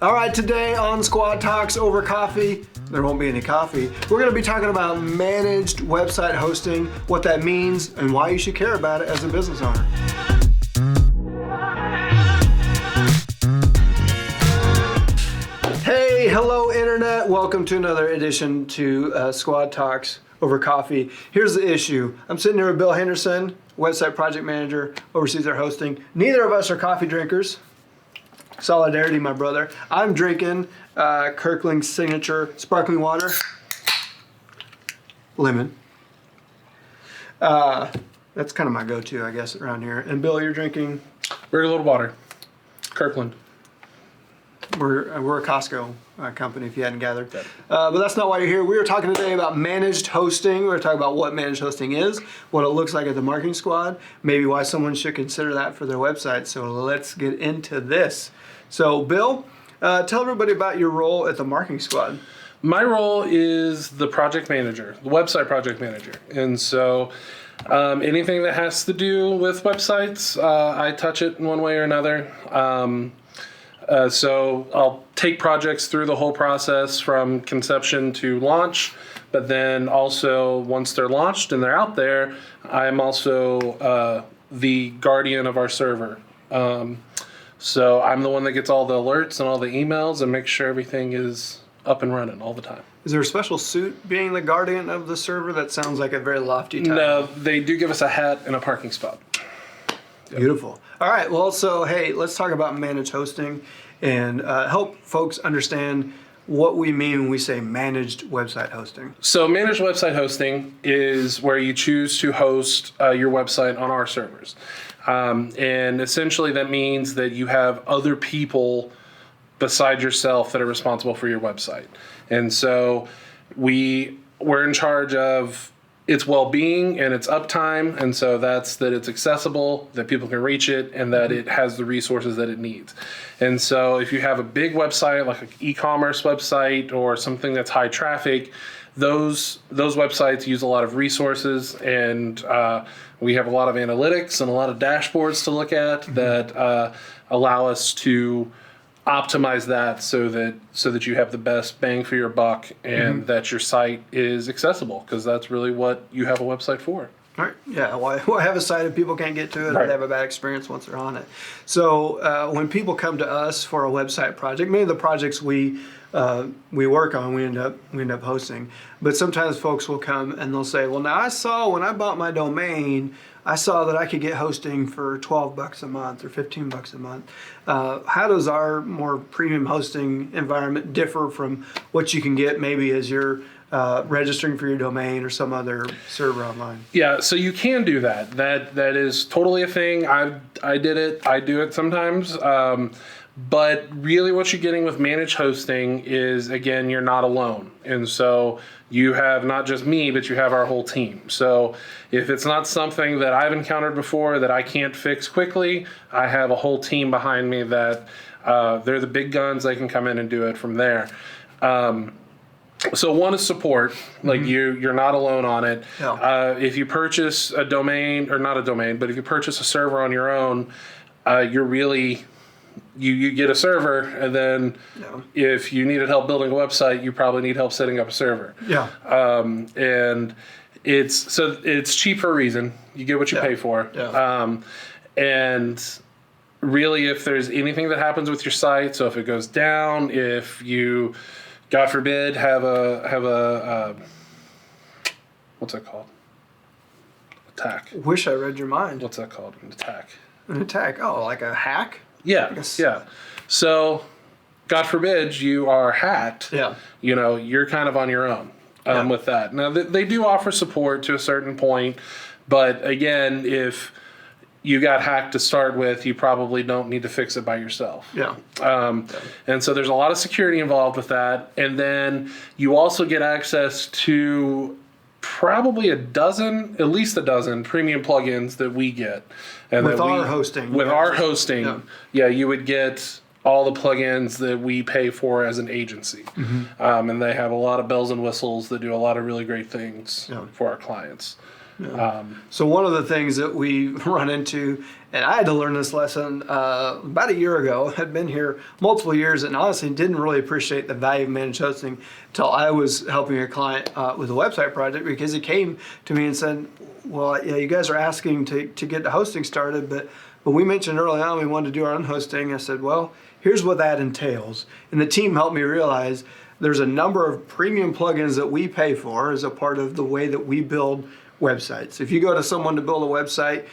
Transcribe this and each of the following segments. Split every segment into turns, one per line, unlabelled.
All right, today on Squad Talks over coffee, there won't be any coffee. We're going to be talking about managed website hosting, what that means, and why you should care about it as a business owner. Hey, hello Internet. Welcome to another edition to Squad Talks over coffee. Here's the issue. I'm sitting here with Bill Henderson, website project manager, oversees our hosting. Neither of us are coffee drinkers. Solidarity, my brother. I'm drinking Kirkland's signature sparkling water. Lemon. That's kind of my go-to, I guess, around here. And Bill, you're drinking?
Very little water. Kirkland.
We're a Costco company, if you hadn't gathered. But that's not why you're here. We are talking today about managed hosting. We're talking about what managed hosting is, what it looks like at the marketing squad, maybe why someone should consider that for their website. So let's get into this. So Bill, tell everybody about your role at the marketing squad.
My role is the project manager, the website project manager. And so anything that has to do with websites, I touch it in one way or another. So I'll take projects through the whole process from conception to launch, but then also once they're launched and they're out there, I'm also the guardian of our server. So I'm the one that gets all the alerts and all the emails and makes sure everything is up and running all the time.
Is there a special suit being the guardian of the server? That sounds like a very lofty title.
No, they do give us a hat and a parking spot.
Beautiful. All right. Well, so, hey, let's talk about managed hosting and help folks understand what we mean when we say managed website hosting.
So managed website hosting is where you choose to host your website on our servers. And essentially that means that you have other people beside yourself that are responsible for your website. And so we're in charge of its well-being and its uptime, and so that's that it's accessible, that people can reach it, and that it has the resources that it needs. And so if you have a big website, like an e-commerce website or something that's high traffic, those websites use a lot of resources, and we have a lot of analytics and a lot of dashboards to look at that allow us to optimize that so that you have the best bang for your buck and that your site is accessible, because that's really what you have a website for.
Right. Yeah. Why have a site if people can't get to it or they have a bad experience once they're on it? So when people come to us for a website project, many of the projects we work on, we end up hosting. But sometimes folks will come and they'll say, "Well, now I saw when I bought my domain, I saw that I could get hosting for $12 a month or $15 a month." How does our more premium hosting environment differ from what you can get maybe as you're registering for your domain or some other server online?
Yeah, so you can do that. That is totally a thing. I did it. I do it sometimes. But really what you're getting with managed hosting is, again, you're not alone. And so you have not just me, but you have our whole team. So if it's not something that I've encountered before that I can't fix quickly, I have a whole team behind me that they're the big guns. They can come in and do it from there. So one is support, like you're not alone on it. Yeah. If you purchase a domain, or not a domain, but if you purchase a server on your own, you're really... You get a server, and then if you needed help building a website, you probably need help setting up a server.
Yeah.
And it's cheap for a reason. You get what you pay for. Yeah. And really, if there's anything that happens with your site, so if it goes down, if you, God forbid, have a what's that called? Attack.
Wish I read your mind.
What's that called? An attack.
An attack. Oh, like a hack?
Yeah, yeah. So, God forbid you are hacked. Yeah. You're kind of on your own with that. Now, they do offer support to a certain point, but again, if you got hacked to start with, you probably don't need to fix it by yourself. Yeah. And so there's a lot of security involved with that, and then you also get access to probably at least a dozen premium plugins that we get. And
with our hosting.
With our hosting, you would get all the plugins that we pay for as an agency. And they have a lot of bells and whistles that do a lot of really great things for our clients.
So one of the things that we run into, and I had to learn this lesson about a year ago. I'd been here multiple years and honestly didn't really appreciate the value of managed hosting until I was helping a client with a website project, because he came to me and said, well, yeah, you guys are asking to get the hosting started, but we mentioned early on we wanted to do our own hosting. I said, well, here's what that entails. And the team helped me realize there's a number of premium plugins that we pay for as a part of the way that we build websites. If you go to someone to build a website,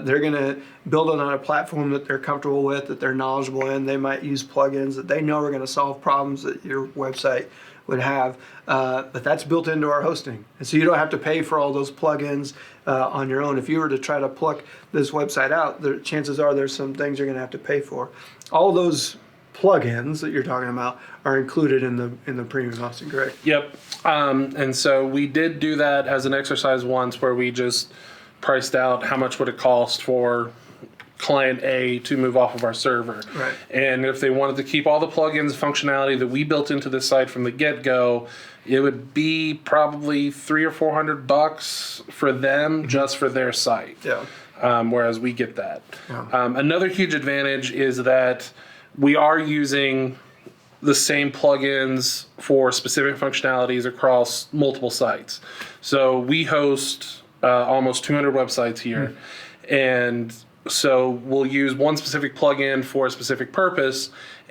they're going to build it on a platform that they're comfortable with, that they're knowledgeable in. They might use plugins that they know are going to solve problems that your website would have, but that's built into our hosting. And so you don't have to pay for all those plugins on your own. If you were to try to pluck this website out, chances are there's some things you're going to have to pay for. All those plugins that you're talking about are included in the premium hosting, correct?
Yep. And so we did do that as an exercise once, where we just priced out how much would it cost for client A to move off of our server.
Right.
And if they wanted to keep all the plugins functionality that we built into the site from the get-go, it would be probably $300 or $400 for them just for their site.
Yeah.
Whereas we get that.
Yeah.
Another huge advantage is that we are using the same plugins for specific functionalities across multiple sites. So we host almost 200 websites here. And so we'll use one specific plugin for a specific purpose.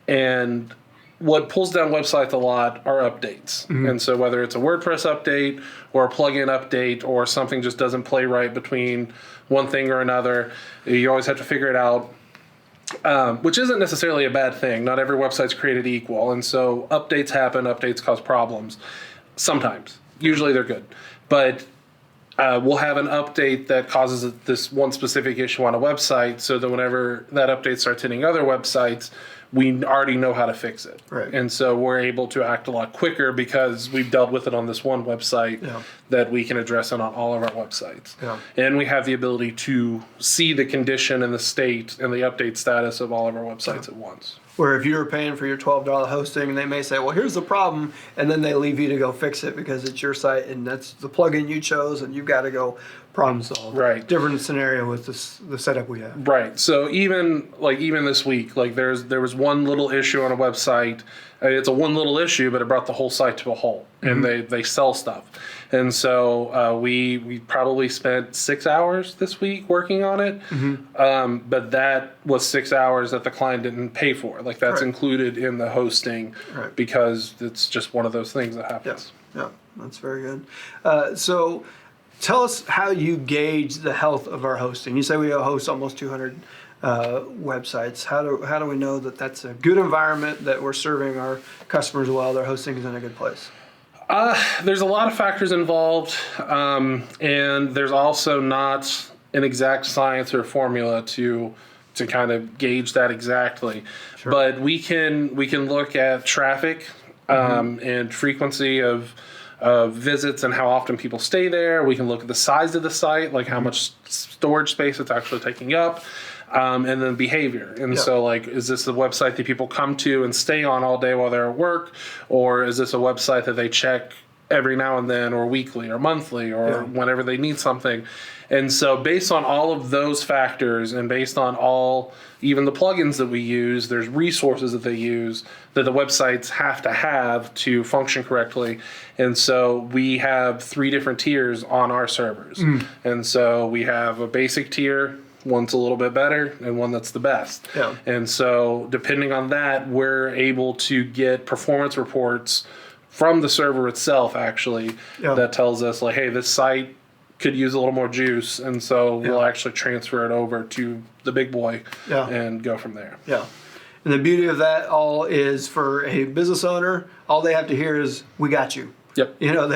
And what pulls down websites a lot are updates. And so whether it's a WordPress update or a plugin update or something just doesn't play right between one thing or another, you always have to figure it out. Which isn't necessarily a bad thing. Not every website's created equal. And so updates happen, updates cause problems. Sometimes. Usually they're good. But we'll have an update that causes this one specific issue on a website, so that whenever that update starts hitting other websites, we already know how to fix it.
Right.
And so we're able to act a lot quicker because we've dealt with it on this one website that we can address it on all of our websites.
Yeah.
And we have the ability to see the condition and the state and the update status of all of our websites at once.
Where if you're paying for your $12 hosting, they may say, well, here's the problem, and then they leave you to go fix it because it's your site and that's the plugin you chose and you've got to go problem solve.
Right.
Different scenario with the setup we have.
Right. So even this week, there was one little issue on a website. It's a one little issue, but it brought the whole site to a halt. And they sell stuff. And so we probably spent 6 hours this week working on it. But that was 6 hours that the client didn't pay for. Like that's included in the hosting because it's just one of those things that happens.
Yeah, that's very good. So tell us how you gauge the health of our hosting. You say we host almost 200 websites. How do we know that that's a good environment, that we're serving our customers well, their hosting is in a good place?
There's a lot of factors involved, and there's also not an exact science or formula to kind of gauge that exactly. Sure. But we can look at traffic and frequency of visits and how often people stay there. We can look at the size of the site, like how much storage space it's actually taking up. And then behavior. And so, like, is this a website that people come to and stay on all day while they're at work? Or is this a website that they check every now and then or weekly or monthly or whenever they need something? And so based on all of those factors and based on even the plugins that we use, there's resources that they use that the websites have to function correctly. And so we have 3 different tiers on our servers. And so we have a basic tier, one's a little bit better, and one that's the best. Yeah. And so depending on that, we're able to get performance reports from the server itself, actually, that tells us, like, hey, this site could use a little more juice, and so we'll actually transfer it over to the big boy and go from there. Yeah.
And the beauty of that all is, for a business owner, all they have to hear is, we got you.
Yep.
You know,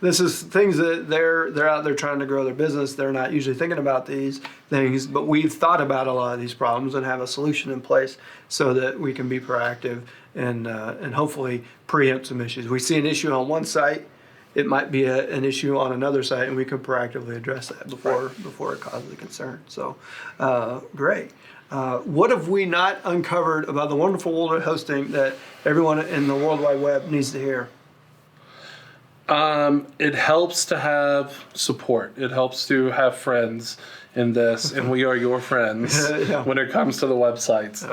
this is things that they're out there trying to grow their business. They're not usually thinking about these things, but we've thought about a lot of these problems and have a solution in place so that we can be proactive and hopefully preempt some issues. We see an issue on one site, it might be an issue on another site, and we can proactively address that before it causes a concern. So, great. What have we not uncovered about the wonderful world of hosting that everyone in the World Wide Web needs to hear?
It helps to have support. It helps to have friends in this, and we are your friends
Yeah.
when it comes to the websites.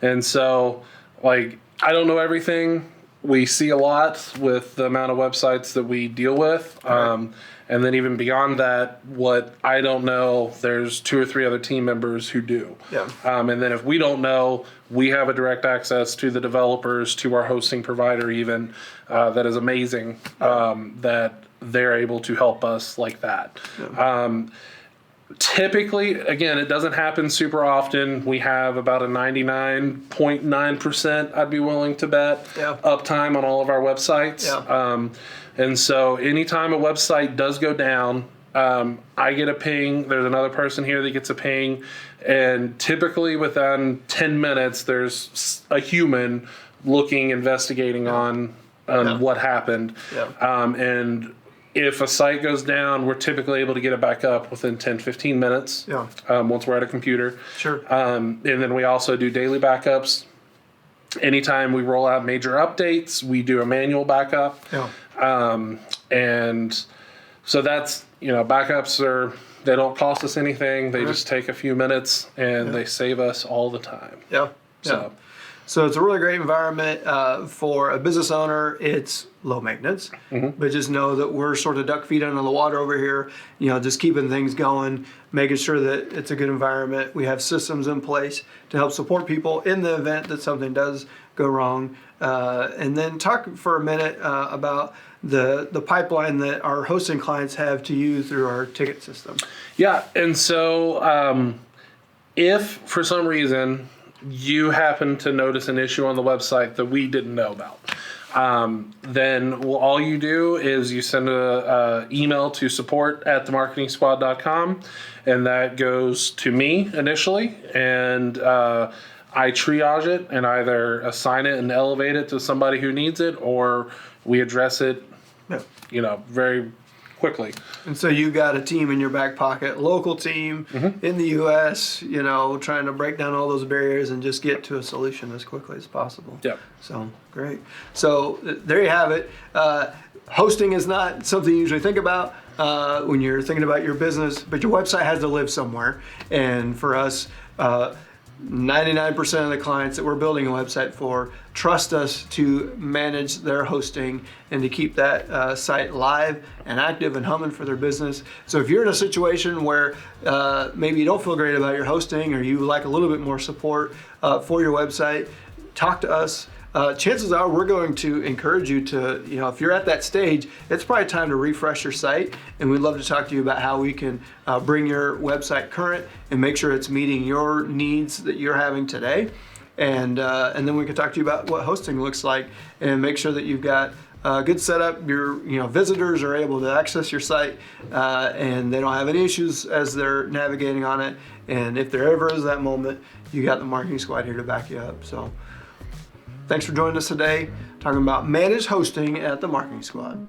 And so, like, I don't know everything. We see a lot with the amount of websites that we deal with. And then even beyond that, what I don't know, there's 2 or 3 other team members who do.
Yeah.
And then if we don't know, we have a direct access to the developers, to our hosting provider even, that is amazing, that they're able to help us like that. Typically, again, it doesn't happen super often. We have about a 99.9%, I'd be willing to bet, uptime on all of our websites. And so anytime a website does go down, I get a ping. There's another person here that gets a ping. And typically within 10 minutes, there's a human looking, investigating on what happened. And if a site goes down, we're typically able to get it back up within 10, 15 minutes once we're at a computer.
Sure.
And then we also do daily backups. Anytime we roll out major updates, we do a manual backup. And so that's, backups they don't cost us anything. They just take a few minutes and they save us all the time.
So it's a really great environment for a business owner. It's low maintenance, but just know that we're sort of duck feet under the water over here, just keeping things going, making sure that it's a good environment. We have systems in place to help support people in the event that something does go wrong. And then talk for a minute about the pipeline that our hosting clients have to use through our ticket system. Yeah,
and so if for some reason you happen to notice an issue on the website that we didn't know about, then all you do is you send a email to support@themarketingsquad.com, and that goes to me initially, and I triage it and either assign it and elevate it to somebody who needs it, or we address it, very quickly.
And so you got a team in your back pocket, local team in the U.S., trying to break down all those barriers and just get to a solution as quickly as possible. So great. So there you have it. Hosting is not something you usually think about when you're thinking about your business, but your website has to live somewhere. And for us, 99% of the clients that we're building a website for trust us to manage their hosting and to keep that site live and active and humming for their business. So if you're in a situation where maybe you don't feel great about your hosting, or you like a little bit more support for your website, talk to us. Chances are we're going to encourage you to, if you're at that stage, it's probably time to refresh your site, and we'd love to talk to you about how we can bring your website current and make sure it's meeting your needs that you're having today. And then we can talk to you about what hosting looks like and make sure that you've got a good setup. Your visitors are able to access your site and they don't have any issues as they're navigating on it. And if there ever is that moment, you got the Marketing Squad here to back you up. So thanks for joining us today, talking about managed hosting at the Marketing Squad.